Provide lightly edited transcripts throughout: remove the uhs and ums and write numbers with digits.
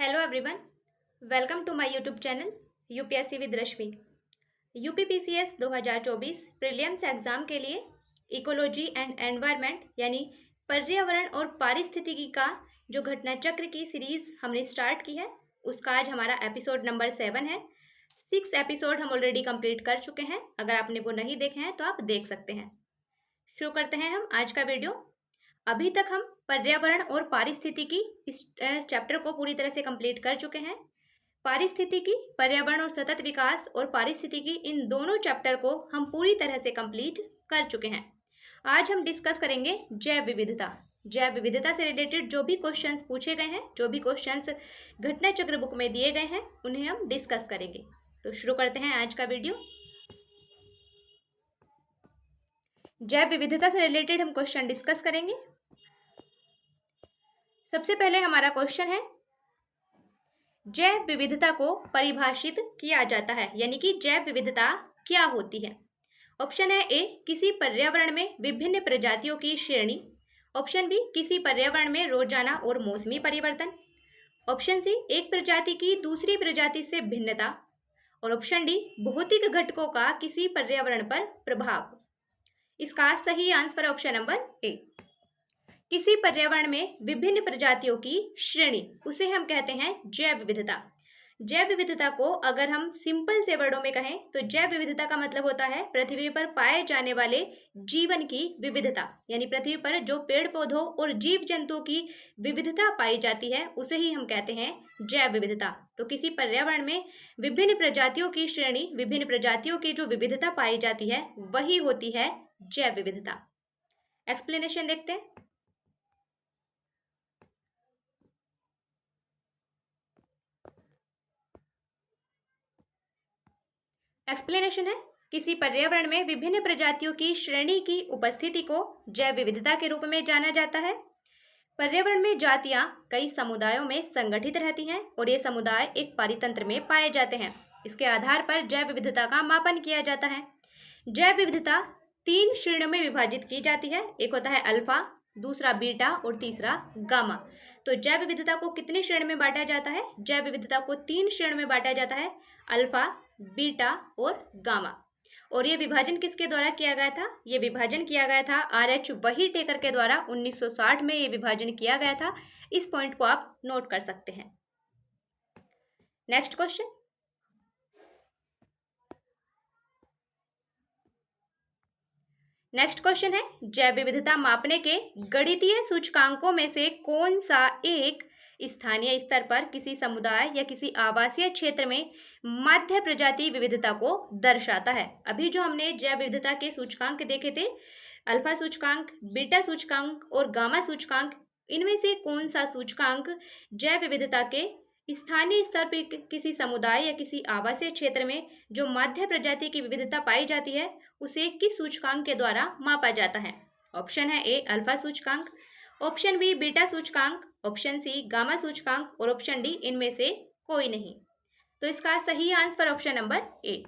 Hello everyone, welcome to my YouTube channel UPSC with Rashmi. UPPCS 2024 prelims exam के लिए ecology and environment यानी पर्यावरण और पारिस्थितिकी का जो घटना चक्र की सीरीज हमने स्टार्ट की है उसका आज हमारा एपिसोड नंबर 7 है। 6 एपिसोड हम ऑलरेडी कंप्लीट कर चुके हैं। अगर आपने वो नहीं देखे हैं तो आप देख सकते हैं। शुरू करते हैं हम आज का वीडियो। अभी तक हम पर्यावरण और पारिस्थितिकी इस चैप्टर को पूरी तरह से कंप्लीट कर चुके हैं। पारिस्थितिकी, पर्यावरण और सतत विकास और पारिस्थितिकी, इन दोनों चैप्टर को हम पूरी तरह से कंप्लीट कर चुके हैं। आज हम डिस्कस करेंगे जैव विविधता। जैव विविधता से रिलेटेड जो भी क्वेश्चंस पूछे गए हैं, जो भी क्वेश्चंस घटना चक्र बुक में दिए गए हैं, उन्हें हम डिस्कस करेंगे। तो शुरू करते हैं आज का वीडियो। जैव विविधता से रिलेटेड हम क्वेश्चन डिस्कस करेंगे। सबसे पहले हमारा क्वेश्चन है, जैव विविधता को परिभाषित किया जाता है, यानी कि जैव विविधता क्या होती है। ऑप्शन है ए, किसी पर्यावरण में विभिन्न प्रजातियों की श्रेणी। ऑप्शन बी, किसी पर्यावरण में रोजाना और मौसमी परिवर्तन। ऑप्शन सी, एक प्रजाति की दूसरी प्रजाति से भिन्नता। और ऑप्शन डी, भौतिक घटकों का किसी पर्यावरण पर प्रभाव। इसका सही आंसर ऑप्शन नंबर ए, किसी पर्यावरण में विभिन्न प्रजातियों की श्रेणी, उसे हम कहते हैं जैव विविधता। जैव विविधता को अगर हम सिंपल से वर्डों में कहें तो जैव विविधता का मतलब होता है पृथ्वी पर पाए जाने वाले जीवन की विविधता, यानी पृथ्वी पर जो पेड़ पौधों और जीव जंतुओं की विविधता पाई जाती है उसे ही हम कहते हैं जैव विविधता। तो किसी पर्यावरण में विभिन्न प्रजातियों की श्रेणी, विभिन्न प्रजातियों की जो विविधता पाई जाती है वही होती है जैव विविधता। एक्सप्लेनेशन देखते हैं। एक्सप्लेनेशन है, किसी पर्यावरण में विभिन्न प्रजातियों की श्रेणी की उपस्थिति को जैव विविधता के रूप में जाना जाता है। पर्यावरण में जातियां कई समुदायों में संगठित रहती हैं और ये समुदाय एक परितंत्र में पाए जाते हैं। इसके आधार पर जैव विविधता का मापन किया जाता है। जैव विविधता 3 श्रेणियों में विभाजित की जाती है। एक होता है अल्फा, दूसरा बीटा और तीसरा गामा। तो जैव विविधता को कितनी श्रेणी में बांटा जाता है? जैव विविधता को 3 श्रेणी में बांटा जाता है, अल्फा, बीटा और गामा। और ये विभाजन किसके द्वारा किया गया था? ये विभाजन किया गया था RH वही टेकर के द्वारा 1960 में ये विभाजन किया गया था। इस पॉइंट को आप नोट कर सकते हैं। नेक्स्ट क्वेश्चन, नेक्स्ट क्वेश्चन है, जैव विविधता मापने के गणितीय सूचकांकों में से कौन सा एक स्थानीय स्तर पर किसी समुदाय या किसी आवासीय क्षेत्र में मध्य प्रजाति विविधता को दर्शाता है? अभी जो हमने जैव विविधता के सूचकांक देखे थे, अल्फा सूचकांक, बीटा सूचकांक और गामा सूचकांक, इनमें से कौन सा सूचकांक जैव विविधता के स्थानीय स्तर पर किसी समुदाय या किसी आवासीय क्षेत्र में जो मध्य प्रजाति की विविधता पाई जाती है उसे किस सूचकांक के द्वारा मापा जाता है? ऑप्शन है ए, अल्फा सूचकांक। ऑप्शन बी, बीटा सूचकांक। ऑप्शन सी, गामा सूचकांक। और ऑप्शन डी, इनमें से कोई नहीं। तो इसका सही answer option number A,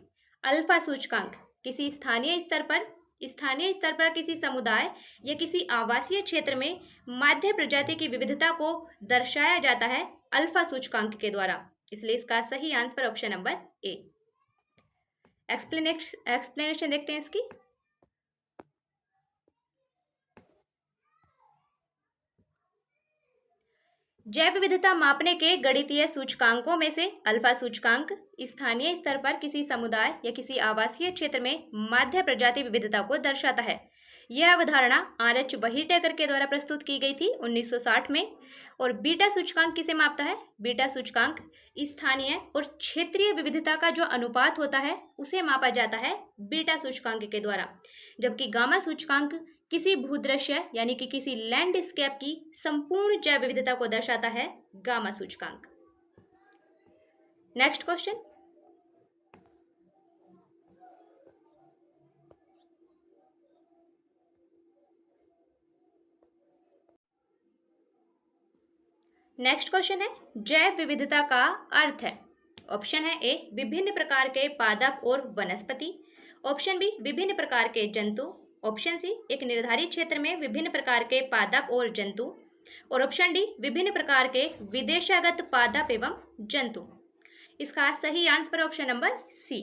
alpha सूचकांक। किसी स्थानीय स्तर पर किसी समुदाय या किसी आवासीय क्षेत्र में मध्य प्रजाति की विविधता को दर्शाया जाता है अल्फा सूचकांक के द्वारा। इसलिए इसका सही answer option number A. Explanation देखते हैं इसकी। जैव विविधता मापने के गणितीय सूचकांकों में से अल्फा सूचकांक स्थानीय स्तर पर किसी समुदाय या किसी आवासीय क्षेत्र में मध्य प्रजाति विविधता को दर्शाता है। यह अवधारणा RH वहीटेकर के द्वारा प्रस्तुत की गई थी 1960 में। और बीटा सूचकांक किसे मापता है? बीटा सूचकांक स्थानीय और क्षेत्रीय विविधता का जो अनुपात होता है उसे मापा जाता है बीटा सूचकांक के द्वारा। जबकि गामा सूचकांक किसी भूदृश्य यानी कि किसी लैंडस्केप की संपूर्ण जैव विविधता को दर्शाता है गामा सूचकांक। नेक्स्ट क्वेश्चन, नेक्स्ट क्वेश्चन है, जैव विविधता का अर्थ है। ऑप्शन है ए, विभिन्न प्रकार के पादप और वनस्पति। ऑप्शन बी, विभिन्न प्रकार के जंतु। ऑप्शन सी, एक निर्धारित क्षेत्र में विभिन्न प्रकार के पादप और जंतु। और ऑप्शन डी विभिन्न प्रकार के विदेशागत पादप एवं जंतु। इसका सही आंसर ऑप्शन नंबर सी।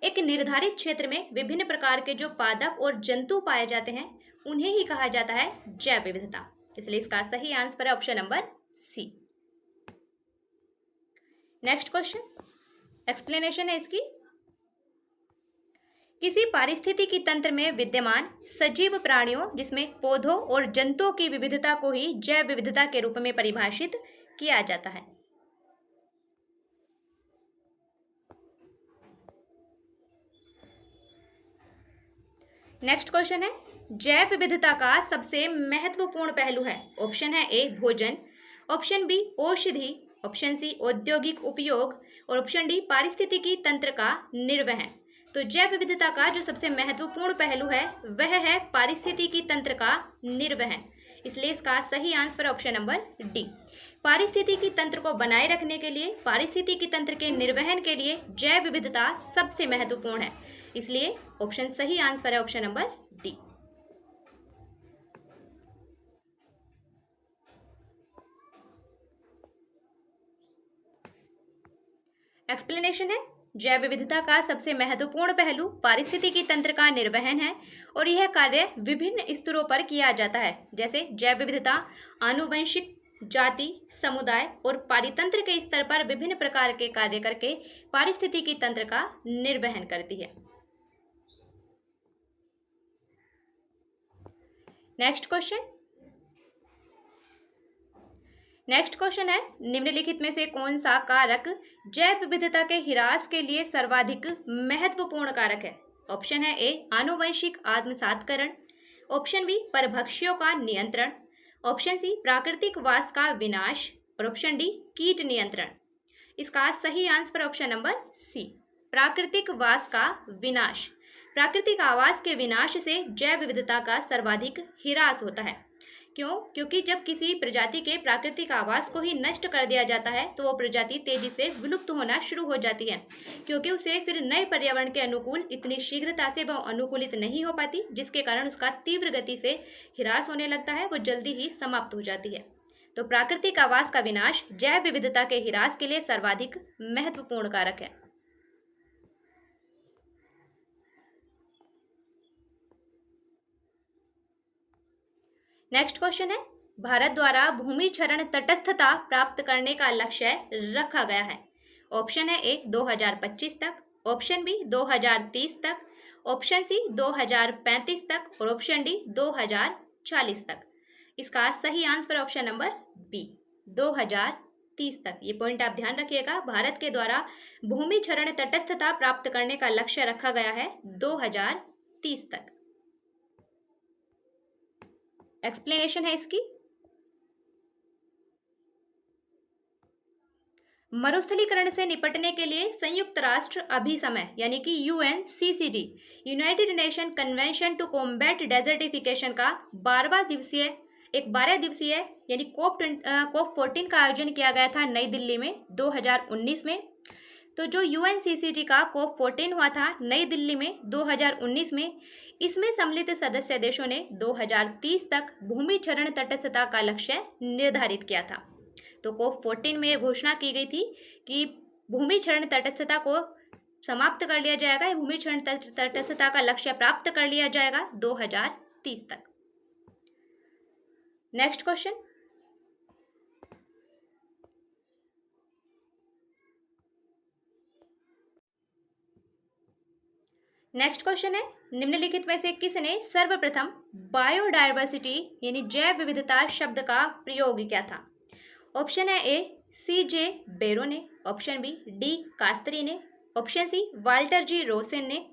एक निर्धारित क्षेत्र में विभिन्न प्रकार के जो पादप और जंतु पाए जाते हैं उन्हें ही कहा जाता है जैव विविधता। इसलिए इसका सही आंसर है option number C. Next question, explanation है इसकी। किसी पारिस्थितिकी तंत्र में विद्यमान सजीव प्राणियों जिसमें पौधों और जंतुओं की विविधता को ही जैव विविधता के रूप में परिभाषित किया जाता है। नेक्स्ट क्वेश्चन है, जैव विविधता का सबसे महत्वपूर्ण पहलू है। ऑप्शन है ए भोजन, ऑप्शन बी औषधि, ऑप्शन सी औद्योगिक उपयोग और ऑप्शन डी पारिस्थितिकी तंत्र का निर्वहन। तो जैव विविधता का जो सबसे महत्वपूर्ण पहलू है वह है पारिस्थितिकी तंत्र का निर्वहन। इसलिए इसका सही आंसर ऑप्शन नंबर डी। पारिस्थितिकी तंत्र को बनाए रखने के लिए, पारिस्थितिकी तंत्र के निर्वहन के लिए जैव विविधता सबसे महत्वपूर्ण है। इसलिए ऑप्शन सही आंसर है ऑप्शन नंबर डी। एक्सप्लेनेशन है, जैव विविधता का सबसे महत्वपूर्ण पहलू पारिस्थितिकी तंत्र का निर्वहन है और यह कार्य विभिन्न स्तरों पर किया जाता है। जैसे जैव विविधता आनुवंशिक, जाति, समुदाय और पारितंत्र के स्तर पर विभिन्न प्रकार के कार्य करके पारिस्थितिकी तंत्र का निर्वहन करती है। नेक्स्ट क्वेश्चन है, निम्नलिखित में से कौन सा कारक जैव विविधता के ह्रास के लिए सर्वाधिक महत्वपूर्ण कारक है। ऑप्शन है ए आनुवंशिक आत्मसातकरण, ऑप्शन बी परभक्षियों का नियंत्रण, ऑप्शन सी प्राकृतिक वास का विनाश और ऑप्शन डी कीट नियंत्रण। इसका सही आंसर ऑप्शन नंबर सी, प्राकृतिक वास का विनाश। प्राकृतिक आवास के विनाश से जैव विविधता का सर्वाधिक ह्रास होता है। क्यों? क्योंकि जब किसी प्रजाति के प्राकृतिक आवास को ही नष्ट कर दिया जाता है तो वो प्रजाति तेजी से विलुप्त होना शुरू हो जाती है, क्योंकि उसे फिर नए पर्यावरण के अनुकूल इतनी शीघ्रता से वह अनुकूलित नहीं हो पाती, जिसके कारण उसका तीव्र गति से ह्रास होने लगता है, वो जल्दी ही समाप्त हो जाती है। तो प्राकृतिक आवास का विनाश जैव विविधता के ह्रास के लिए सर्वाधिक महत्वपूर्ण कारक है। नेक्स्ट क्वेश्चन है, भारत द्वारा भूमि क्षरण तटस्थता प्राप्त करने का लक्ष्य रखा गया है। ऑप्शन है ए 2025 तक, ऑप्शन बी 2030 तक, ऑप्शन सी 2035 तक और ऑप्शन डी 2040 तक। इसका सही आंसर ऑप्शन नंबर बी 2030 तक। ये पॉइंट आप ध्यान रखिएगा, भारत के द्वारा भूमि क्षरण तटस्थता प्राप्त करने का लक्ष्य रखा गया है 2030 तक। एक्सप्लेनेशन है इसकी। मरुस्थलीकरण से निपटने के लिए संयुक्त राष्ट्र अभिसमय यानी कि UNCCD, United Nation convention to combat desertification का 12 दिवसीय यानी COP 14 का आयोजन किया गया था नई दिल्ली में 2019 में। तो जो UNCCD का COP 14 हुआ था नई दिल्ली में 2019 में, इसमें सम्मिलित सदस्य देशों ने 2030 तक भूमि क्षरण तटस्थता का लक्ष्य निर्धारित किया था। तो COP 14 में यह घोषणा की गई थी कि भूमि क्षरण तटस्थता को समाप्त कर लिया जाएगा, भूमि क्षरण तटस्थता का लक्ष्य प्राप्त कर लिया जाएगा 2030 तक। नेक्स्ट क्वेश्चन, है, निम्नलिखित में से किसने सर्वप्रथम बायोडायवर्सिटी यानी जैव विविधता शब्द का प्रयोग किया था। ऑप्शन है ए CJ बेरो ने, ऑप्शन बी डी कास्त्री ने, option C Walter G Rosen ने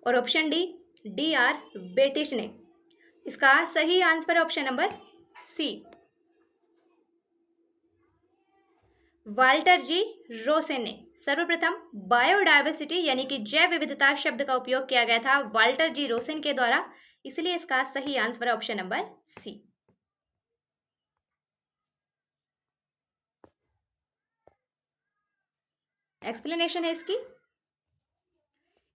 और ऑप्शन डी DR बेटिश ने। इसका सही answer option number C, Walter G Rosen ने सर्वप्रथम बायोडायवर्सिटी यानी कि जैव विविधता शब्द का उपयोग किया गया था वाल्टर जी रोसेन के द्वारा। इसलिए इसका सही answer option number C. Explanation है इसकी।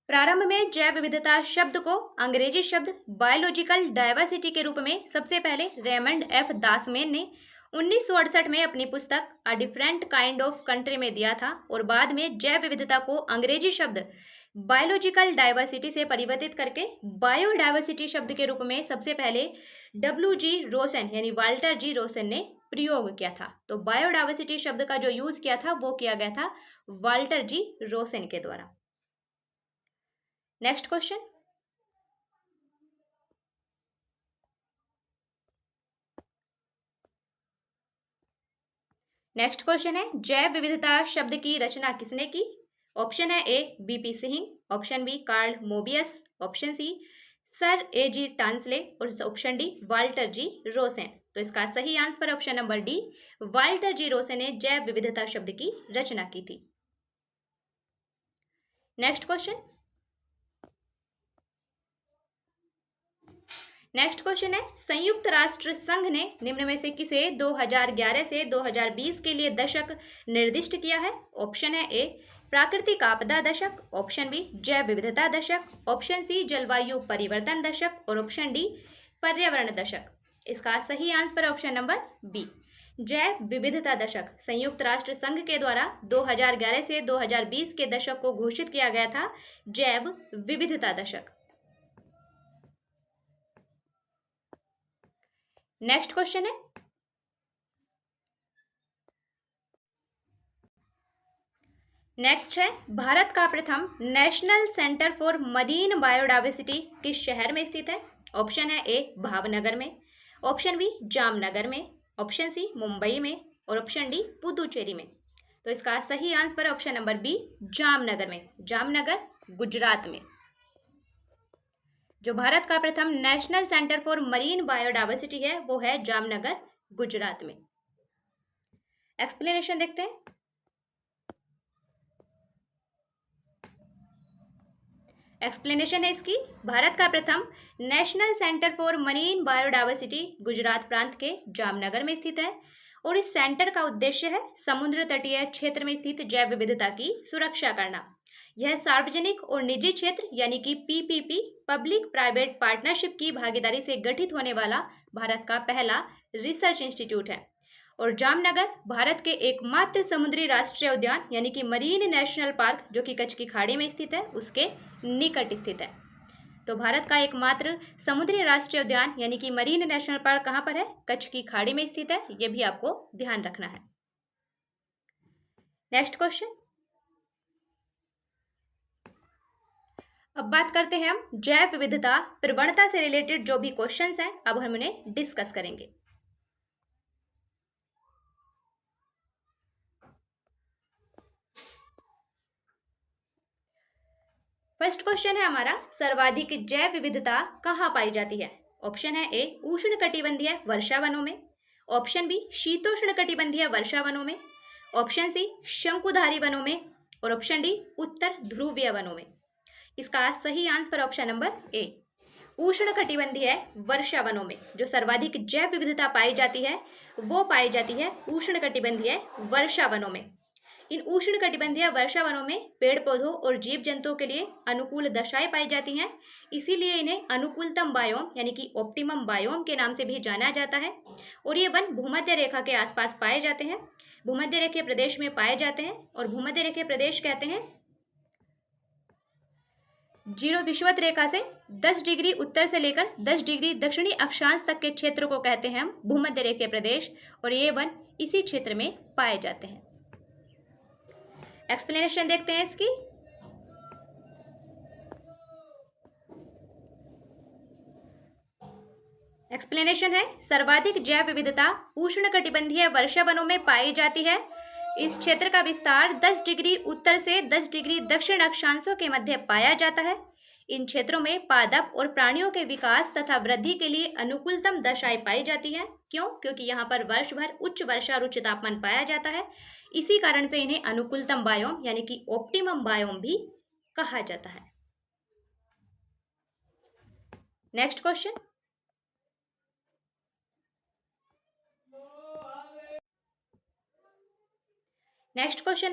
प्रारंभ में जैव विविधता शब्द को अंग्रेजी शब्द बायोलॉजिकल डाइवर्सिटी के रूप में सबसे पहले रेमंड एफ दासमैन ने 1968 में अपनी पुस्तक a different kind of country में दिया था, और बाद में जैव विविधता को अंग्रेजी शब्द बायोलॉजिकल डाइवर्सिटी से परिवर्तित करके बायोडाइवर्सिटी शब्द के रूप में सबसे पहले WG रोसेन यानी वाल्टर जी रोसेन ने प्रयोग किया था। तो बायोडाइवर्सिटी शब्द का जो यूज किया था वो किया गया था वाल्टर जी रोसेन के द्वारा। नेक्स्ट क्वेश्चन, है जैव विविधता शब्द की रचना किसने की? ऑप्शन है A BP Singh, option B Karl Mobius, option C sir AG Tansley और option D Walter G Rosen. तो इसका सही answer option number D, Walter G Rosen ने जैव विविधता शब्द की रचना की थी। नेक्स्ट क्वेश्चन है संयुक्त राष्ट्र संघ ने निम्न में से किसे 2011 से 2020 के लिए दशक निर्दिष्ट किया है? ऑप्शन है ए प्राकृतिक आपदा दशक, ऑप्शन बी जैव विविधता दशक, ऑप्शन सी जलवायु परिवर्तन दशक और ऑप्शन डी पर्यावरण दशक। इसका सही आंसर ऑप्शन नंबर बी, जैव विविधता दशक संयुक्त राष्ट्र संघ के द्वारा 2011 से 2020 के दशक को घोषित किया गया था जैव विविधता दशक। नेक्स्ट क्वेश्चन है भारत का प्रथम national centre for marine biodiversity किस शहर में स्थित है? ऑप्शन है ए भावनगर में, ऑप्शन बी जामनगर में, ऑप्शन सी मुंबई में और ऑप्शन डी पुदुचेरी में। तो इसका सही answer option number B Jamnagar में, जामनगर गुजरात में। जो भारत का प्रथम national centre for marine biodiversity है वो है जामनगर गुजरात में। एक्सप्लेनेशन देखते हैं। एक्सप्लेनेशन है इसकी, भारत का प्रथम national centre for marine biodiversity Gujarat प्रांत के जामनगर में स्थित है और इस सेंटर का उद्देश्य है समुद्र तटीय क्षेत्र में स्थित जैव विविधता की सुरक्षा करना। यह सार्वजनिक और निजी क्षेत्र यानी कि PPP पब्लिक प्राइवेट पार्टनरशिप की भागीदारी से गठित होने वाला भारत का पहला रिसर्च इंस्टीट्यूट है और जामनगर भारत के एकमात्र समुद्री राष्ट्रीय उद्यान यानी कि मरीन नेशनल पार्क जो कि कच्छ की खाड़ी में स्थित है उसके निकट स्थित है। तो भारत का एकमात्र समुद्री राष्ट्रीय उद्यान यानी कि मरीन नेशनल पार्क कहाँ पर है? कच्छ की खाड़ी में स्थित है, यह भी आपको ध्यान रखना है। नेक्स्ट क्वेश्चन, अब बात करते हैं हम जैव विविधता प्रवणता से रिलेटेड जो भी क्वेश्चंस हैं, अब हम उन्हें डिस्कस करेंगे। फर्स्ट क्वेश्चन है हमारा, सर्वाधिक जैव विविधता कहाँ पाई जाती है? ऑप्शन है ए उष्ण कटिबंधीय वर्षा वनों में, ऑप्शन बी शीतोष्ण कटिबंधीय वर्षा वनों में, ऑप्शन सी शंकुधारी वनों में और ऑप्शन डी उत्तर ध्रुवीय वनों में। इसका सही आंसर ऑप्शन नंबर ए, उष्ण कटिबंधीय वर्षा वनों में जो सर्वाधिक जैव विविधता पाई जाती है वो पाई जाती है उष्ण कटिबंधीय वर्षा वनों में। इन उष्ण कटिबंधीय वर्षा वनों में पेड़ पौधों और जीव जंतुओं के लिए अनुकूल दशाएं पाई जाती हैं, इसीलिए इन्हें अनुकूलतम बायोम यानी कि ऑप्टिमम बायोम के नाम से भी जाना जाता है। और ये वन भूमध्य रेखा के आसपास पाए जाते हैं, भूमध्य रेखीय प्रदेश में पाए जाते हैं और भूमध्य रेखीय प्रदेश कहते हैं 0 विषुवत रेखा से 10 डिग्री उत्तर से लेकर 10 डिग्री दक्षिणी अक्षांश तक के क्षेत्र को कहते हैं हम भूमध्य रेखीय प्रदेश और ये वन इसी क्षेत्र में पाए जाते हैं। एक्सप्लेनेशन देखते हैं इसकी। एक्सप्लेनेशन है, सर्वाधिक जैव विविधता उष्ण कटिबंधीय वर्षा वनों में पाई जाती है। इस क्षेत्र का विस्तार 10 डिग्री उत्तर से 10 डिग्री दक्षिण अक्षांशों के मध्य पाया जाता है। इन क्षेत्रों में पादप और प्राणियों के विकास तथा वृद्धि के लिए अनुकूलतम दशाएं पाई जाती हैं। क्यों? क्योंकि यहाँ पर वर्ष भर उच्च वर्षा और उच्च तापमान पाया जाता है, इसी कारण से इन्हें अनुकूलतम बायोम यानी कि ऑप्टिमम बायोम भी कहा जाता है। नेक्स्ट क्वेश्चन,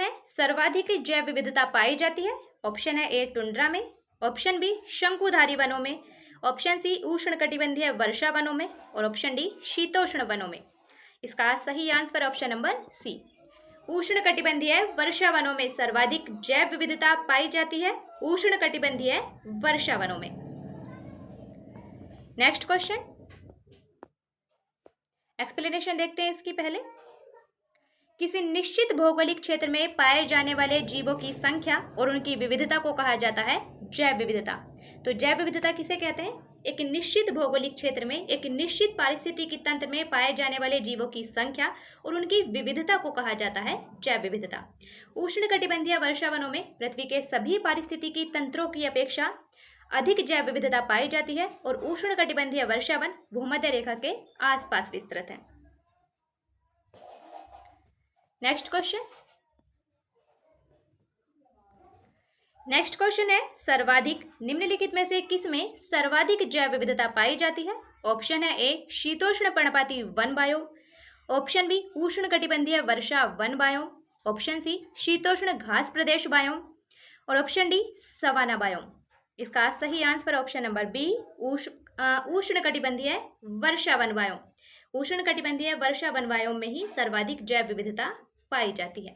है सर्वाधिक जैव विविधता पाई जाती है। ऑप्शन है ए टुंड्रा में, ऑप्शन बी शंकुधारी वनों में, ऑप्शन सी उष्णकटिबंधीय वर्षा वनों में और ऑप्शन डी शीतोष्ण वनों में। इसका सही आंसर ऑप्शन नंबर सी, उष्णकटिबंधीय वर्षा वनों में सर्वाधिक जैव विविधता पाई जाती है, उष्णकटिबंधीय वर्षा वनों में। नेक्स्ट क्वेश्चन, एक्सप्लेनेशन देखते हैं इसकी। पहले, किसी निश्चित भौगोलिक क्षेत्र में पाए जाने वाले जीवों की संख्या और उनकी विविधता को कहा जाता है जैव विविधता। तो जैव विविधता किसे कहते हैं? एक निश्चित भौगोलिक क्षेत्र में एक निश्चित पारिस्थितिकी तंत्र में पाए जाने वाले जीवों की संख्या और उनकी विविधता को कहा जाता है जैव विविधता। उष्णकटिबंधीय वर्षा वनों में पृथ्वी के सभी पारिस्थितिकी तंत्रों की अपेक्षा अधिक जैव विविधता पाई जाती है और उष्णकटिबंधीय वर्षा वन भूमध्य रेखा के आसपास विस्तृत है। नेक्स्ट क्वेश्चन है, सर्वाधिक निम्नलिखित में से किस में सर्वाधिक जैव विविधता पाई जाती है? ऑप्शन है ए शीतोष्ण पर्णपाती वन बायोम, ऑप्शन बी उष्णकटिबंधीय वर्षा वन बायोम, ऑप्शन सी शीतोष्ण घास प्रदेश बायोम और ऑप्शन डी सवाना बायोम। इसका सही आंसर ऑप्शन नंबर बी उष्णकटिबंधीय वर्षा वन बायोम। उष्णकटिबंधीय वर्षा वन बायोम में ही सर्वाधिक जैव विविधता पाई जाती है।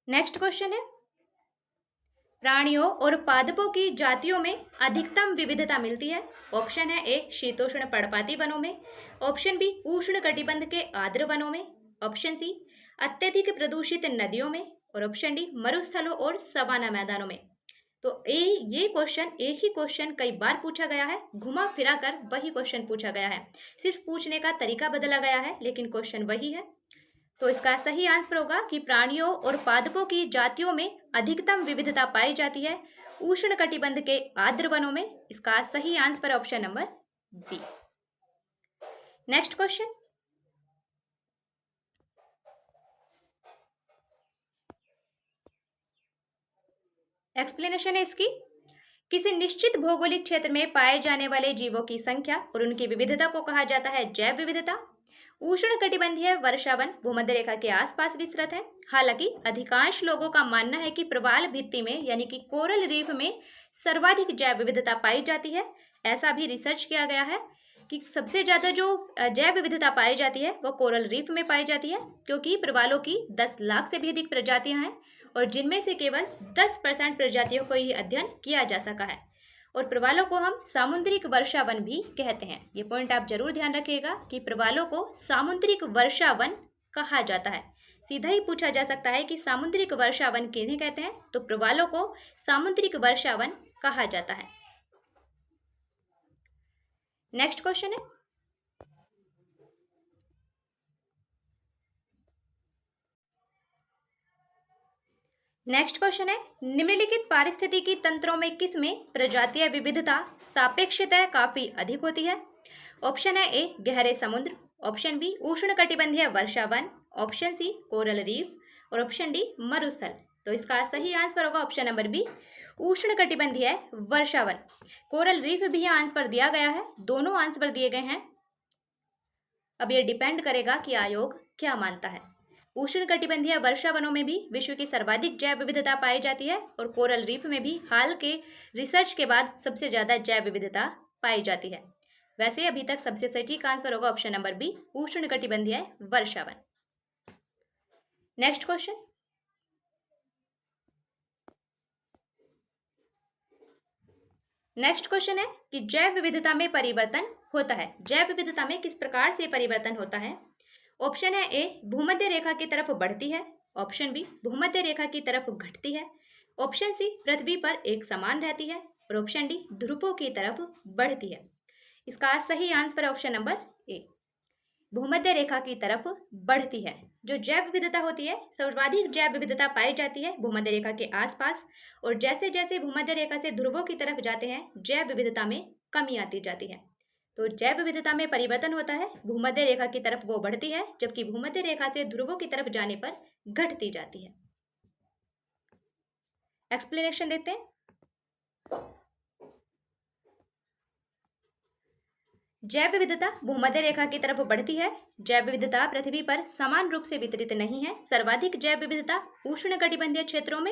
नेक्स्ट क्वेश्चन है, प्राणियों और पादपों की जातियों में अधिकतम विविधता मिलती है। ऑप्शन है ए शीतोष्ण पर्णपाती वनों में, ऑप्शन बी उष्णकटिबंध के आर्द्र वनों में, ऑप्शन सी अत्यधिक प्रदूषित नदियों में और ऑप्शन डी मरुस्थलों और सवाना मैदानों में। तो ये क्वेश्चन, एक ही क्वेश्चन कई बार पूछा गया है, घुमा फिरा कर वही क्वेश्चन पूछा गया है, सिर्फ पूछने का तरीका बदला गया है लेकिन क्वेश्चन वही है। तो इसका सही आंसर होगा कि प्राणियों और पादपों की जातियों में अधिकतम विविधता पाई जाती है उष्णकटिबंध के आर्द्र वनों में। इसका सही answer option number B. Next question, explanation है इसकी। किसी निश्चित भौगोलिक क्षेत्र में पाए जाने वाले जीवों की संख्या और उनकी विविधता को कहा जाता है जैव विविधता। उष्णकटिबंधीय वर्षा वन भूमध्य रेखा के आसपास विस्तृत है। हालांकि अधिकांश लोगों का मानना है कि प्रवाल भित्ति में यानी कि कोरल रीफ में सर्वाधिक जैव विविधता पाई जाती है। ऐसा भी रिसर्च किया गया है कि सबसे ज्यादा जो जैव विविधता पाई जाती है वो कोरल रीफ में पाई जाती है, क्योंकि प्रवालों की 10 लाख से भी अधिक प्रजातियां हैं और जिनमें से केवल 10% प्रजातियों को ही अध्ययन किया जा सका है। और प्रवालों को हम सामुद्रिक वर्षा वन भी कहते हैं। ये पॉइंट आप जरूर ध्यान रखिएगा कि प्रवालों को सामुद्रिक वर्षा वन कहा जाता है। सीधा ही पूछा जा सकता है कि सामुद्रिक वर्षा वन किन्हें कहते हैं, तो प्रवालों को सामुद्रिक वर्षा वन कहा जाता है। नेक्स्ट क्वेश्चन है, निम्नलिखित पारिस्थितिकी तंत्रों में किस में प्रजातीय विविधता सापेक्षतः काफी अधिक होती है? ऑप्शन है ए गहरे समुद्र, ऑप्शन बी उष्णकटिबंधीय वर्षा वन, ऑप्शन सी कोरल रीफ और ऑप्शन डी मरुस्थल। तो इसका सही आंसर होगा ऑप्शन नंबर बी उष्णकटिबंधीय वर्षा वन। कोरल रीफ भी यहाँ आंसर दिया गया है, दोनों आंसर दिए गए हैं। अब ये डिपेंड करेगा कि आयोग क्या मानता है। उष्णकटिबंधीय वर्षा वनों में भी विश्व की सर्वाधिक जैव विविधता पाई जाती है और कोरल रीफ में भी हाल के रिसर्च के बाद सबसे ज्यादा जैव विविधता पाई जाती है। वैसे अभी तक सबसे सटीक आंसर होगा ऑप्शन नंबर बी उष्णकटिबंधीय वर्षा वन। नेक्स्ट क्वेश्चन, है कि जैव विविधता में परिवर्तन होता है। जैव विविधता में किस प्रकार से परिवर्तन होता है? ऑप्शन है ए भूमध्य रेखा की तरफ बढ़ती है, ऑप्शन बी भूमध्य रेखा की तरफ घटती है, ऑप्शन सी पृथ्वी पर एक समान रहती है और ऑप्शन डी ध्रुवों की तरफ बढ़ती है। इसका सही आंसर ऑप्शन नंबर ए भूमध्य रेखा की तरफ बढ़ती है। जो जैव विविधता होती है, सर्वाधिक जैव विविधता पाई जाती है भूमध्य रेखा के आसपास, और जैसे जैसे भूमध्य रेखा से ध्रुवों की तरफ जाते हैं जैव विविधता में कमी आती जाती है। तो जैव विविधता में परिवर्तन होता है, भूमध्य रेखा की तरफ वो बढ़ती है जबकि भूमध्य रेखा से ध्रुवों की तरफ जाने पर घटती जाती है। एक्सप्लेनेशन देते हैं। जैव विविधता भूमध्य रेखा की तरफ बढ़ती है। जैव विविधता पृथ्वी पर समान रूप से वितरित नहीं है। सर्वाधिक जैव विविधता उष्णकटिबंधीय क्षेत्रों में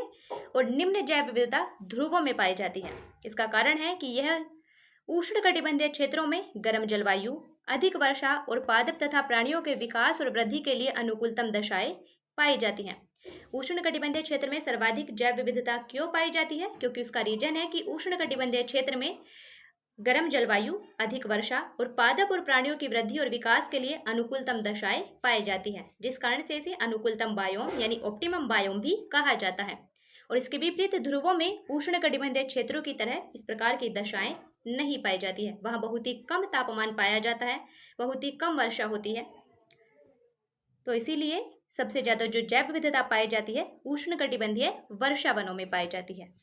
और निम्न जैव विविधता ध्रुवों में पाई जाती है। इसका कारण है कि यह उष्णकटिबंधीय क्षेत्रों में गर्म जलवायु, अधिक वर्षा और पादप तथा प्राणियों के विकास और वृद्धि के लिए अनुकूलतम दशाएं पाई जाती हैं। उष्णकटिबंधीय क्षेत्र में सर्वाधिक जैव विविधता क्यों पाई जाती है? क्योंकि उसका रीजन है कि उष्णकटिबंधीय क्षेत्र में गर्म जलवायु, अधिक वर्षा और पादप और प्राणियों की वृद्धि और विकास के लिए अनुकूलतम दशाएं पाई जाती हैं, जिस कारण से इसे अनुकूलतम बायोम यानी ऑप्टिमम बायोम भी कहा जाता है। और इसके विपरीत ध्रुवों में उष्णकटिबंधीय क्षेत्रों की तरह इस प्रकार की दशाएं नहीं पाई जाती है। वहां बहुत ही कम तापमान पाया जाता है, बहुत ही कम वर्षा होती है। तो इसीलिए सबसे ज्यादा जो जैव विविधता पाई जाती है उष्णकटिबंधीय वर्षा वनों में पाई जाती है।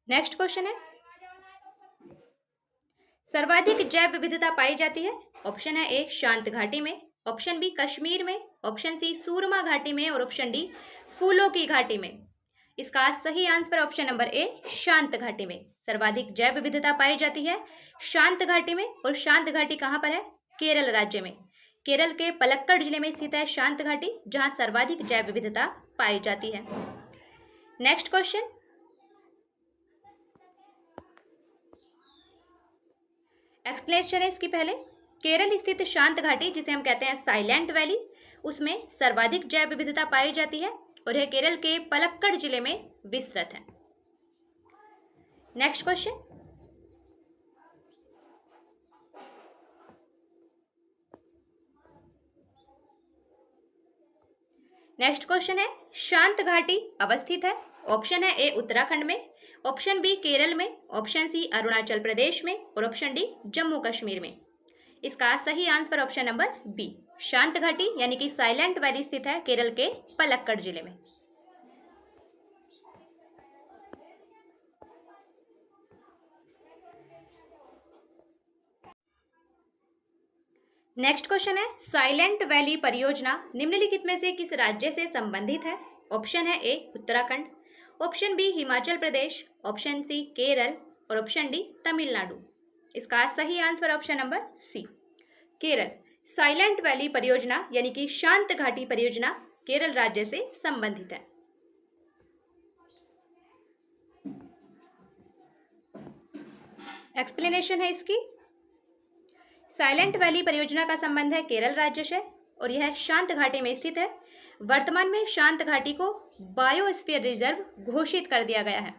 नेक्स्ट क्वेश्चन है, सर्वाधिक जैव विविधता पाई जाती है। ऑप्शन है ए शांत घाटी में, ऑप्शन बी कश्मीर में, ऑप्शन सी सूरमा घाटी में और ऑप्शन डी फूलों की घाटी में। इसका सही आंसर ऑप्शन नंबर ए शांत घाटी में। सर्वाधिक जैव विविधता पाई जाती है शांत घाटी में। और शांत घाटी कहाँ पर है? केरल राज्य में। केरल के पलक्कड़ जिले में स्थित है शांत घाटी, जहां सर्वाधिक जैव विविधता पाई जाती है। नेक्स्ट क्वेश्चन, एक्सप्लेनेशन है इसकी पहले। केरल स्थित शांत घाटी, जिसे हम कहते हैं साइलेंट वैली, उसमें सर्वाधिक जैव विविधता पाई जाती है और यह केरल के पलक्कड़ जिले में विस्तृत है। नेक्स्ट क्वेश्चन, नेक्स्ट क्वेश्चन है, शांत घाटी अवस्थित है। ऑप्शन है ए उत्तराखंड में, ऑप्शन बी केरल में, ऑप्शन सी अरुणाचल प्रदेश में और ऑप्शन डी जम्मू कश्मीर में। इसका सही आंसर ऑप्शन नंबर बी शांत घाटी यानी कि साइलेंट वैली स्थित है केरल के पलक्कड़ जिले में। नेक्स्ट क्वेश्चन है, साइलेंट वैली परियोजना निम्नलिखित में से किस राज्य से संबंधित है? ऑप्शन है A Uttarakhand, option B Himachal Pradesh, option C Kerala और ऑप्शन डी तमिलनाडु। इसका सही answer option number C Kerala. Silent valley परियोजना यानी कि शांत घाटी परियोजना केरल राज्य से संबंधित है। एक्सप्लेनेशन है इसकी। साइलेंट वैली परियोजना का संबंध है केरल राज्य से और यह शांत घाटी में स्थित है। वर्तमान में शांत घाटी को बायोस्फीयर रिजर्व घोषित कर दिया गया है।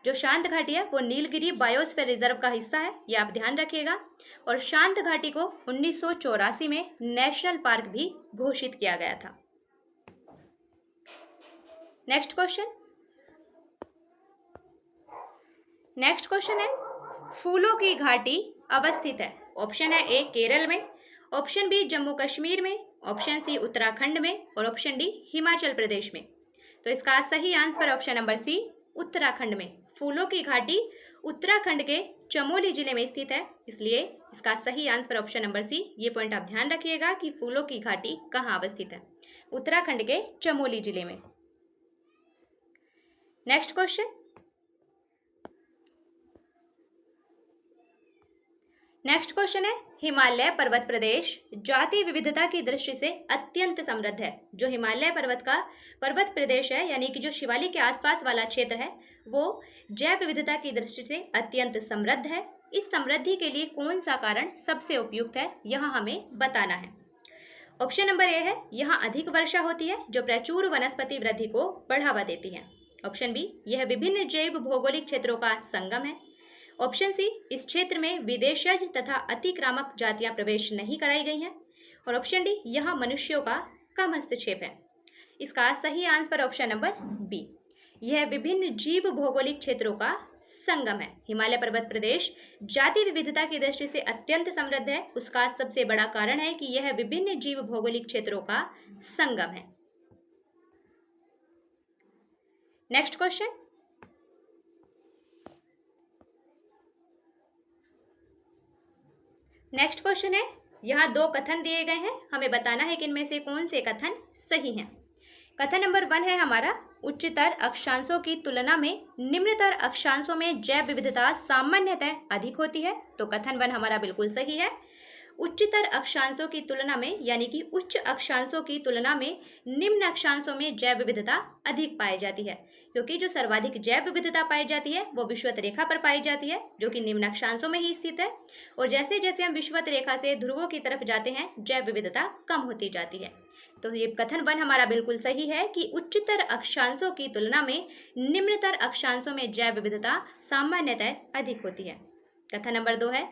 जो शांत घाटी है वो नीलगिरी बायोस्फीयर रिजर्व का हिस्सा है, ये आप ध्यान रखिएगा। और शांत घाटी को 1984 में नेशनल पार्क भी घोषित किया गया था। नेक्स्ट क्वेश्चन, नेक्स्ट क्वेश्चन है, फूलों की घाटी अवस्थित है। ऑप्शन है ए केरल में, ऑप्शन बी जम्मू कश्मीर में, ऑप्शन सी उत्तराखंड में और ऑप्शन डी हिमाचल प्रदेश में। तो इसका सही answer option number C Uttarakhand में। फूलों की घाटी उत्तराखंड के चमोली जिले में स्थित है, इसलिए इसका सही आंसर ऑप्शन नंबर सी। ये पॉइंट आप ध्यान रखिएगा कि फूलों की घाटी कहाँ अवस्थित है, उत्तराखंड के चमोली जिले में। नेक्स्ट क्वेश्चन, नेक्स्ट क्वेश्चन है, हिमालय पर्वत प्रदेश जाति विविधता की दृष्टि से अत्यंत समृद्ध है। जो हिमालय पर्वत प्रदेश है यानी कि जो शिवालिक के आसपास वाला क्षेत्र है वो जैव विविधता की दृष्टि से अत्यंत समृद्ध है। इस समृद्धि के लिए कौन सा कारण सबसे उपयुक्त है, यहाँ हमें बताना है। ऑप्शन नंबर ए है, यहाँ अधिक वर्षा होती है जो प्रचुर वनस्पति वृद्धि को बढ़ावा देती है। ऑप्शन बी, यह विभिन्न जैव भौगोलिक क्षेत्रों का संगम है। ऑप्शन सी, इस क्षेत्र में विदेशज तथा अतिक्रामक जातियां प्रवेश नहीं कराई गई हैं। और ऑप्शन डी, यहाँ मनुष्यों का कम हस्तक्षेप है। इसका सही आंसर ऑप्शन नंबर बी, यह विभिन्न जीव भौगोलिक क्षेत्रों का संगम है। हिमालय पर्वत प्रदेश जाति विविधता की दृष्टि से अत्यंत समृद्ध है। उसका सबसे बड़ा कारण है कि यह विभिन्न जीव भौगोलिक क्षेत्रों का संगम है। नेक्स्ट क्वेश्चन, नेक्स्ट क्वेश्चन है, यहाँ दो कथन दिए गए हैं, हमें बताना है कि इनमें से कौन से कथन सही हैं। कथन नंबर 1 है हमारा, उच्चतर अक्षांशों की तुलना में निम्नतर अक्षांशों में जैव विविधता सामान्यतः अधिक होती है। तो कथन 1 हमारा बिल्कुल सही है। उच्चतर अक्षांशों की तुलना में यानी कि उच्च अक्षांशों की तुलना में निम्न अक्षांशों में जैव विविधता अधिक पाई जाती है, क्योंकि जो सर्वाधिक जैव विविधता पाई जाती है वो विषुवत रेखा पर पाई जाती है, जो कि निम्न अक्षांशों में ही स्थित है। और जैसे जैसे हम विषुवत रेखा से ध्रुवों की तरफ जाते हैं जैव विविधता कम होती जाती है। तो ये कथन 1 हमारा बिल्कुल सही है कि उच्चतर अक्षांशों की तुलना में निम्नतर अक्षांशों में जैव विविधता सामान्यतः अधिक होती है। कथन नंबर 2 है,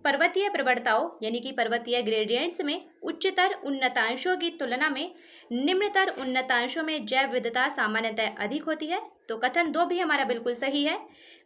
पर्वतीय प्रवणताओं यानी कि पर्वतीय ग्रेडियंट्स में उच्चतर उन्नतांशों की तुलना में निम्नतर उन्नतांशों में जैव विविधता सामान्यतः अधिक होती है। तो कथन 2 भी हमारा बिल्कुल सही है।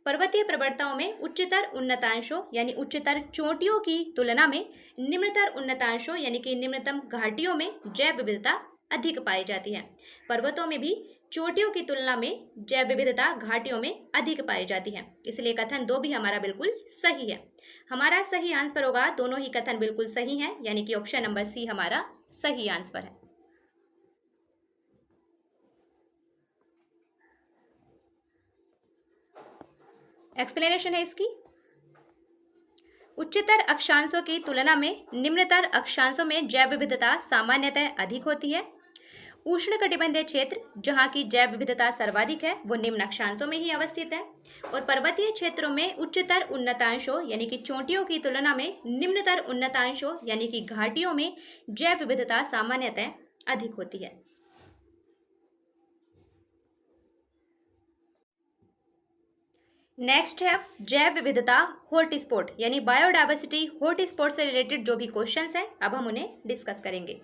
पर्वतीय प्रवणताओं में उच्चतर उन्नतांशों यानी उच्चतर चोटियों की तुलना में निम्नतर उन्नतांशों यानी कि निम्नतम घाटियों में जैव विविधता अधिक पाई जाती है। पर्वतों में भी चोटियों की तुलना में जैव विविधता घाटियों में अधिक पाई जाती है, इसलिए कथन 2 भी हमारा बिल्कुल सही है। हमारा सही आंसर होगा, दोनों ही कथन बिल्कुल सही हैं, यानी कि ऑप्शन नंबर सी हमारा सही आंसर है। एक्सप्लेनेशन है इसकी, उच्चतर अक्षांशों की तुलना में निम्नतर अक्षांशों में जैव विविधता सामान्यतः अधिक होती है। उष्णकटिबंधीय क्षेत्र जहाँ की जैव विविधता सर्वाधिक है वो निम्न अक्षांशों में ही अवस्थित है। और पर्वतीय क्षेत्रों में उच्चतर उन्नतांशों यानी कि चोटियों की तुलना में निम्नतर उन्नतांशों यानी कि घाटियों में जैव विविधता सामान्यतः अधिक होती है। नेक्स्ट है जैव विविधता हॉटस्पॉट यानी बायोडायवर्सिटी हॉटस्पॉट से रिलेटेड जो भी क्वेश्चंस हैं अब हम उन्हें डिस्कस करेंगे।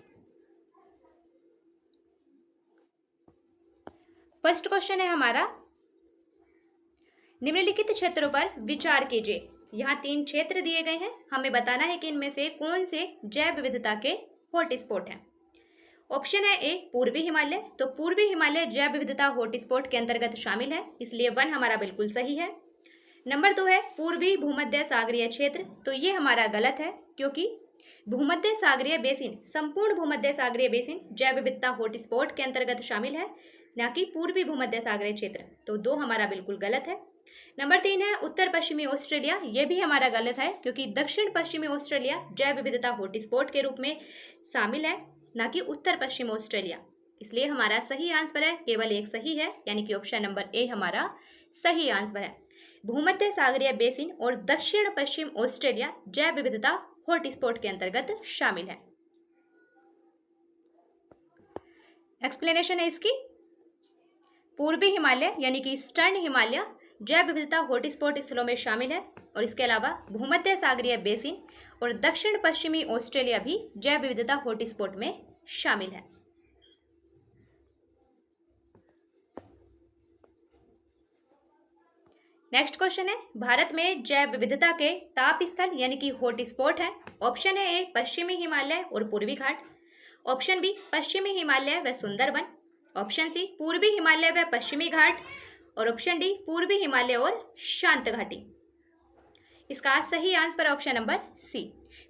फर्स्ट क्वेश्चन है हमारा, निम्नलिखित क्षेत्रों पर विचार कीजिए। यहाँ 3 क्षेत्र दिए गए हैं, हमें बताना है कि इनमें से कौन से जैव विविधता के हॉटस्पॉट हैं। ऑप्शन है ए पूर्वी हिमालय, तो पूर्वी हिमालय जैव विविधता हॉटस्पॉट के अंतर्गत शामिल है, इसलिए 1 हमारा बिल्कुल सही है। नंबर 2 है पूर्वी भूमध्य सागरीय क्षेत्र, तो ये हमारा गलत है, क्योंकि भूमध्य सागरीय बेसिन संपूर्ण भूमध्य सागरीय बेसिन जैव विविधता हॉटस्पॉट के अंतर्गत शामिल है, न कि पूर्वी भूमध्य सागरीय क्षेत्र। तो 2 हमारा बिल्कुल गलत है। नंबर 3 है उत्तर पश्चिमी ऑस्ट्रेलिया, ये भी हमारा गलत है, क्योंकि दक्षिण पश्चिमी ऑस्ट्रेलिया जैव विविधता हॉटस्पॉट के रूप में शामिल है, न कि उत्तर पश्चिम ऑस्ट्रेलिया। इसलिए हमारा सही आंसर है, केवल एक सही है, यानी कि ऑप्शन नंबर ए हमारा सही आंसर है। भूमध्य सागरीय बेसिन और दक्षिण पश्चिम ऑस्ट्रेलिया जैव विविधता हॉटस्पॉट के अंतर्गत शामिल है। एक्सप्लेनेशन है इसकी, पूर्वी हिमालय यानी कि ईस्टर्न हिमालय जैव विविधता हॉटस्पॉट स्थलों में शामिल है, और इसके अलावा भूमध्य सागरीय बेसिन और दक्षिण पश्चिमी ऑस्ट्रेलिया भी जैव विविधता हॉटस्पॉट में शामिल है। नेक्स्ट क्वेश्चन है, भारत में जैव विविधता के ताप स्थल यानी कि हॉटस्पॉट है। ऑप्शन है ए पश्चिमी हिमालय और पूर्वी घाट, ऑप्शन बी पश्चिमी हिमालय व सुंदरबन, ऑप्शन सी पूर्वी हिमालय व पश्चिमी घाट, और ऑप्शन डी पूर्वी हिमालय और शांत घाटी। इसका सही आंसर ऑप्शन नंबर सी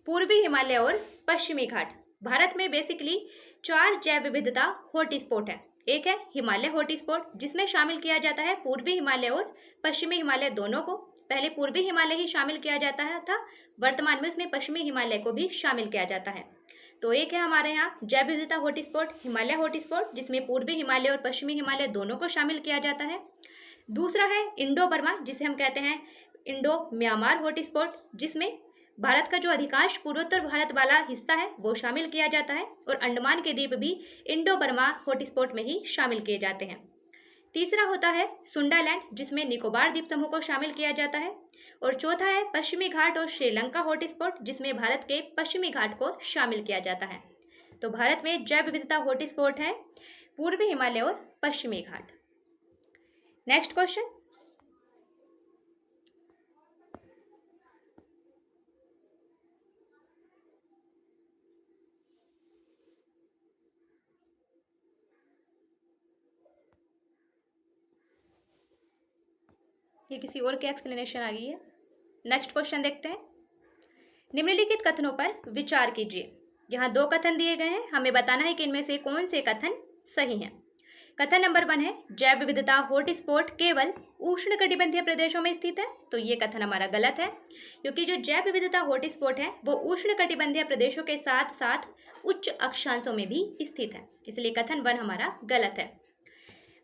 पूर्वी हिमालय और पश्चिमी घाट। भारत में बेसिकली 4 जैव विविधता हॉटस्पॉट है। एक है हिमालय हॉटस्पॉट, जिसमें शामिल किया जाता है पूर्वी हिमालय और पश्चिमी हिमालय दोनों को। पहले पूर्वी हिमालय ही शामिल किया जाता है था, वर्तमान में उसमें पश्चिमी हिमालय को भी शामिल किया जाता है। तो एक है हमारे यहाँ जैव विविधता हॉटस्पॉट हिमालय हॉटस्पॉट, जिसमें पूर्वी हिमालय और पश्चिमी हिमालय दोनों को शामिल किया जाता है। दूसरा है इंडो बर्मा, जिसे हम कहते हैं इंडो म्यांमार हॉटस्पॉट, जिसमें भारत का जो अधिकांश पूर्वोत्तर भारत वाला हिस्सा है वो शामिल किया जाता है, और अंडमान के द्वीप भी इंडो बर्मा हॉटस्पॉट में ही शामिल किए जाते हैं। तीसरा होता है सुंडालैंड, जिसमें निकोबार द्वीप समूह को शामिल किया जाता है, और चौथा है पश्चिमी घाट और श्रीलंका हॉटस्पॉट, जिसमें भारत के पश्चिमी घाट को शामिल किया जाता है। तो भारत में जैव विविधता हॉटस्पॉट है पूर्वी हिमालय और पश्चिमी घाट। नेक्स्ट क्वेश्चन, ये किसी और की एक्सप्लेनेशन आ गई है। नेक्स्ट क्वेश्चन देखते हैं, निम्नलिखित कथनों पर विचार कीजिए। यहाँ 2 कथन दिए गए हैं, हमें बताना है कि इनमें से कौन से कथन सही हैं। कथन नंबर 1 है जैव विविधता हॉटस्पॉट केवल उष्णकटिबंधीय प्रदेशों में स्थित है। तो ये कथन हमारा गलत है, क्योंकि जो जैव विविधता हॉटस्पॉट है वो उष्णकटिबंधीय प्रदेशों के साथ साथ उच्च अक्षांशों में भी स्थित है, इसलिए कथन 1 हमारा गलत है।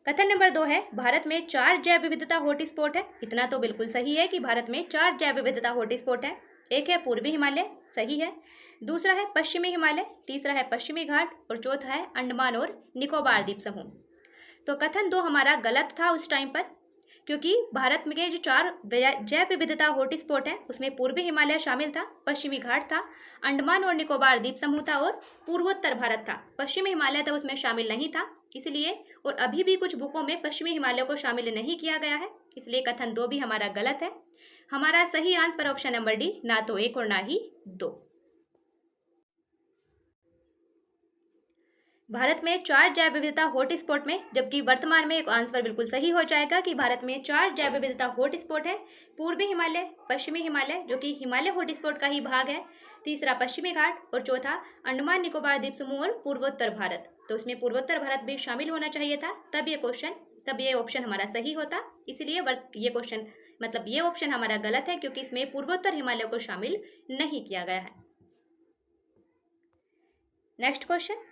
कथन नंबर 2 है भारत में 4 जैव विविधता हॉटस्पॉट है। इतना तो बिल्कुल सही है कि भारत में 4 जैव विविधता हॉटस्पॉट है। एक है पूर्वी हिमालय, सही है। दूसरा है पश्चिमी हिमालय, तीसरा है पश्चिमी घाट और चौथा है अंडमान और निकोबार द्वीप समूह। तो कथन 2 हमारा गलत था उस टाइम पर, क्योंकि भारत में जो 4 जैव विविधता हॉटस्पॉट है उसमें पूर्वी हिमालय शामिल था, पश्चिमी घाट था, अंडमान और निकोबार द्वीप समूह था और पूर्वोत्तर भारत था। पश्चिमी हिमालय तब उसमें शामिल नहीं था, इसलिए और अभी भी कुछ बुकों में पश्चिमी हिमालय को शामिल नहीं किया गया है, इसलिए कथन 2 भी हमारा गलत है। हमारा सही आंसर ऑप्शन नंबर डी, ना तो 1 और ना ही 2। भारत में 4 जैव विविधता हॉटस्पॉट में, जबकि वर्तमान में एक आंसर बिल्कुल सही हो जाएगा कि भारत में 4 जैव विविधता हॉटस्पॉट है। पूर्वी हिमालय, पश्चिमी हिमालय जो कि हिमालय हॉटस्पॉट का ही भाग है, तीसरा पश्चिमी घाट और चौथा अंडमान निकोबार द्वीप समूह और पूर्वोत्तर भारत। तो उसमें पूर्वोत्तर भारत भी शामिल होना चाहिए था, तब ये ऑप्शन हमारा सही होता। इसलिए ये ऑप्शन हमारा गलत है, क्योंकि इसमें पूर्वोत्तर हिमालय को शामिल नहीं किया गया है। नेक्स्ट क्वेश्चन,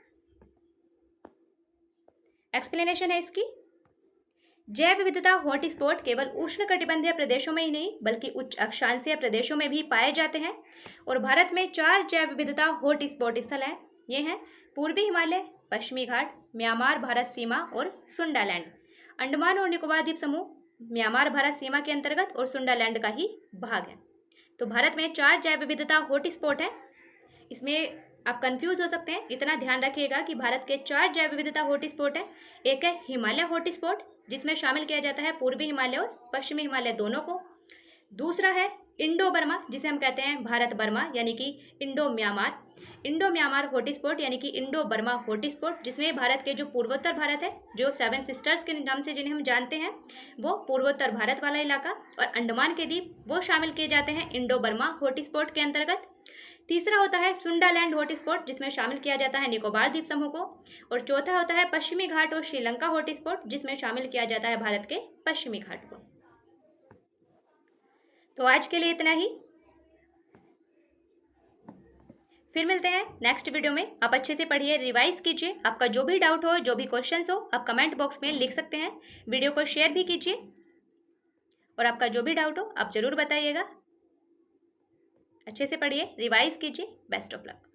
एक्सप्लेनेशन है इसकी। जैव विविधता हॉटस्पॉट केवल उष्णकटिबंधीय प्रदेशों में ही नहीं बल्कि उच्च अक्षांशीय प्रदेशों में भी पाए जाते हैं, और भारत में 4 जैव विविधता हॉटस्पॉट स्थल हैं। ये हैं पूर्वी हिमालय, पश्चिमी घाट, म्यांमार भारत सीमा और सुंडालैंड। अंडमान और निकोबार द्वीप समूह म्यांमार भारत सीमा के अंतर्गत और सुंडालैंड का ही भाग है। तो भारत में 4 जैव विविधता हॉटस्पॉट है। इसमें आप कंफ्यूज हो सकते हैं, इतना ध्यान रखिएगा कि भारत के 4 जैव विविधता हॉटस्पॉट है। एक है हिमालय हॉटस्पॉट, जिसमें शामिल किया जाता है पूर्वी हिमालय और पश्चिमी हिमालय दोनों को। दूसरा है इंडो बर्मा, जिसे हम कहते हैं भारत बर्मा, यानी कि इंडो म्यांमार हॉटस्पॉट यानी कि इंडो बर्मा हॉटस्पॉट, जिसमें भारत के जो पूर्वोत्तर भारत है, जो 7 सिस्टर्स के नाम से जिन्हें हम जानते हैं, वो पूर्वोत्तर भारत वाला इलाका, और अंडमान के द्वीप वो शामिल किए जाते हैं इंडो बर्मा हॉटस्पॉट के अंतर्गत। तीसरा होता है सुंडालैंड हॉटस्पॉट, जिसमें शामिल किया जाता है निकोबार द्वीप समूह को, और चौथा होता है पश्चिमी घाट और श्रीलंका हॉटस्पॉट, जिसमें शामिल किया जाता है भारत के पश्चिमी घाट को। तो आज के लिए इतना ही, फिर मिलते हैं नेक्स्ट वीडियो में। आप अच्छे से पढ़िए, रिवाइज कीजिए। आपका जो भी डाउट हो, जो भी क्वेश्चंस हो, आप कमेंट बॉक्स में लिख सकते हैं। वीडियो को शेयर भी कीजिए, और आपका जो भी डाउट हो आप जरूर बताइएगा। अच्छे से पढ़िए, रिवाइज कीजिए। Best of luck.